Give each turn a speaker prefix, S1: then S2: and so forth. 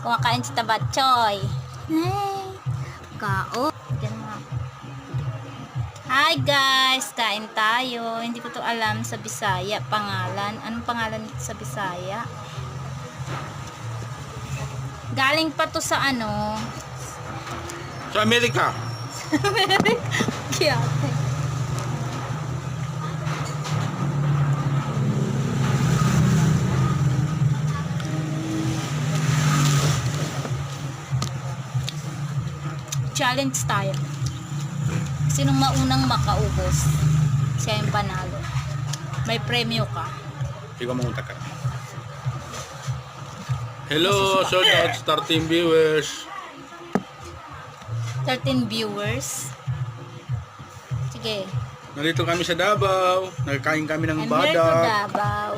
S1: Kumakain si Tabatchoy. Hey, kao. Diyan mo. Hi guys, kain tayo. Hindi ko to alam sa Bisaya pangalan. Anong pangalan nito sa Bisaya? Galing pa to sa ano?
S2: Sa Amerika.
S1: Kiyate. Challenge tayo. Sinong maunang makaubos, siya yung panalo. May premyo ka.
S2: Ikaw mangunta ka. Hello, shout out to 13 viewers.
S1: 13 viewers. Sige.
S2: Nandito kami sa Davao. Nagkain kami ng
S1: I'm here to
S2: badak.
S1: Davao.